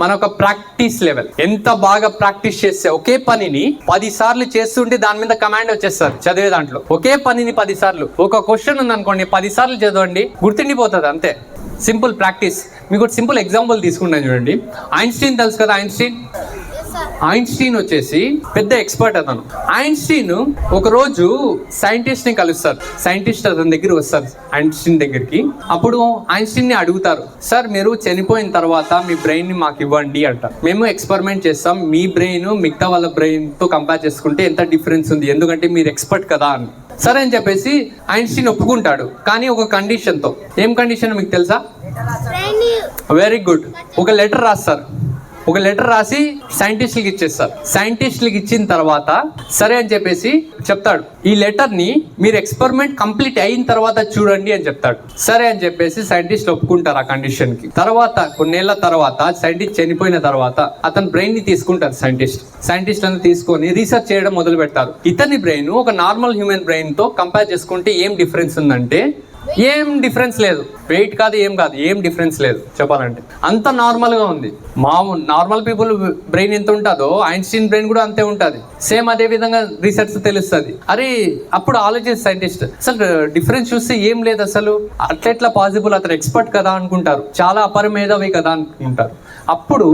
మన ఒక practice level. ఎంత బాగా ప్రాక్టీస్ చేస్తే ఒకే పనిని 10 సార్లు చేస్తుంటే దాని మీద కమాండ్ వచ్చేస్తారు చదివే దాంట్లో. ఒకే పనిని 10 సార్లు, ఒక క్వశ్చన్ ఉంది అనుకోండి 10 సార్లు చదవండి, గుర్తుండిపోతుంది అంతే. Simple practice. మీకు ఒక సింపుల్ ఎగ్జాంపుల్ తీసుకుంటాను చూడండి. ఐన్స్టీన్ తెలుసు కదా, ఐన్స్టీన్ వచ్చేసి పెద్ద ఎక్స్పర్ట్ అతను. ఐన్స్టీన్ ఒక రోజు సైంటిస్ట్ ని కలుస్తారు. సైంటిస్ట్ అతని దగ్గర వస్తారు ఐన్స్టీన్ దగ్గరికి. అప్పుడు ఐన్స్టీన్ ని అడుగుతారు, సార్ మీరు చనిపోయిన తర్వాత మీ బ్రెయిన్ ని మాకు ఇవ్వండి అంటారు. మేము ఎక్స్పెరిమెంట్ చేస్తాం, మీ బ్రెయిన్ మిగతా వాళ్ళ బ్రెయిన్ తో కంపేర్ చేసుకుంటే ఎంత డిఫరెన్స్ ఉంది, ఎందుకంటే మీరు ఎక్స్పర్ట్ కదా అని. సరే అని చెప్పేసి ఐన్స్టీన్ ఒప్పుకుంటాడు, కానీ ఒక కండిషన్ తో. ఏం కండిషన్ మీకు తెలుసా? Very good. ఒక లెటర్ రాస్తారు. ఒక లెటర్ రాసి సైంటిస్టులకి ఇచ్చేస్తారు. సైంటిస్టులకి ఇచ్చిన తర్వాత సరే అని చెప్పేసి చెప్తాడు, ఈ లెటర్ ని మీరు ఎక్స్పెరిమెంట్ కంప్లీట్ అయిన తర్వాత చూడండి అని చెప్తాడు. సరే అని చెప్పేసి సైంటిస్టులు ఒప్పుకుంటారు ఆ కండిషన్ కి. తర్వాత కొన్నేళ్ల తర్వాత సైంటిస్ట్ చనిపోయిన తర్వాత అతని బ్రెయిన్ ని తీసుకుంటారు సైంటిస్ట్ అని తీసుకొని రీసెర్చ్ చేయడం మొదలు పెడతారు. ఇతని బ్రెయిన్ ఒక నార్మల్ హ్యూమన్ బ్రెయిన్ తో కంపేర్ చేసుకుంటే ఏం డిఫరెన్స్ ఉందంటే ఏం డిఫరెన్స్ లేదు. వెయిట్ కాదు, ఏం డిఫరెన్స్ లేదు చెప్పాలంటే. అంత నార్మల్ గా ఉంది. నార్మల్ పీపుల్ బ్రెయిన్ ఎంత ఉంటుందో ఐన్స్టీన్ బ్రెయిన్ కూడా అంతే ఉంటుంది. సేమ్ అదే విధంగా రీసెర్చ్ తెలుస్తుంది. అరే అప్పుడు ఆలోచించి సైంటిస్ట్ అసలు డిఫరెన్స్ చూస్తే ఏం లేదు, అసలు అట్లెట్లా పాసిబుల్, అతను ఎక్స్పర్ట్ కదా అనుకుంటారు, చాలా అపరిమేధవి కదా అనుకుంటారు. అప్పుడు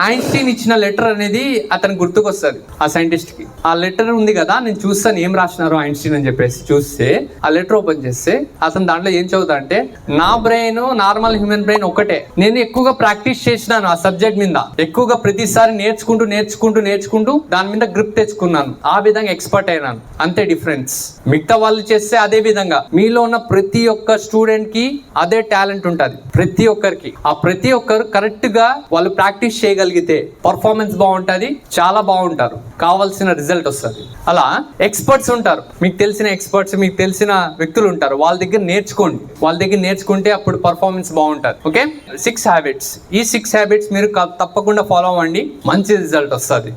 ఐన్స్టీన్ ఇచ్చిన లెటర్ అనేది అతనికి గుర్తుకొస్తుంది ఆ సైంటిస్ట్ కి. ఆ లెటర్ ఉంది కదా, నేను చూస్తాను ఏం రాసినారు ఐన్స్టీన్ అని చెప్పేసి చూస్తే, ఆ లెటర్ ఓపెన్ చేస్తే అతను దాంట్లో ఏం చదువుతా అంటే, నా బ్రెయిన్ నార్మల్ హ్యూమన్ బ్రెయిన్ ఒకటే, నేను ఎక్కువగా ప్రాక్టీస్ చేసినాను ఆ సబ్జెక్ట్ మీద, ఎక్కువగా ప్రతిసారి నేర్చుకుంటూ దాని మీద గ్రిప్ తెచ్చుకున్నాను, ఆ విధంగా ఎక్స్పర్ట్ అయినాను, అంతే డిఫరెన్స్. మిగతా వాళ్ళు చేస్తే అదే విధంగా మీలో ఉన్న ప్రతి ఒక్క స్టూడెంట్ కి అదే టాలెంట్ ఉంటుంది, ప్రతి ఒక్కరికి. ఆ ప్రతి ఒక్కరు కరెక్ట్ గా వాళ్ళు ప్రాక్టీస్ చేయగలిగితే పర్ఫార్మెన్స్ బాగుంటుంది, చాలా బాగుంటారు, కావాల్సిన రిజల్ట్ వస్తుంది. అలా ఎక్స్పర్ట్స్ ఉంటారు, మీకు తెలిసిన ఎక్స్పర్ట్స్, మీకు తెలిసిన వ్యక్తులు ఉంటారు, వాళ్ళ దగ్గర నేర్చుకుంటే అప్పుడు పర్ఫార్మెన్స్ బాగుంటుంది. Okay, 6 habits. ఈ 6 హ్యాబిట్స్ మీరు తప్పకుండా ఫాలో అవ్వండి, మంచి రిజల్ట్ వస్తుంది.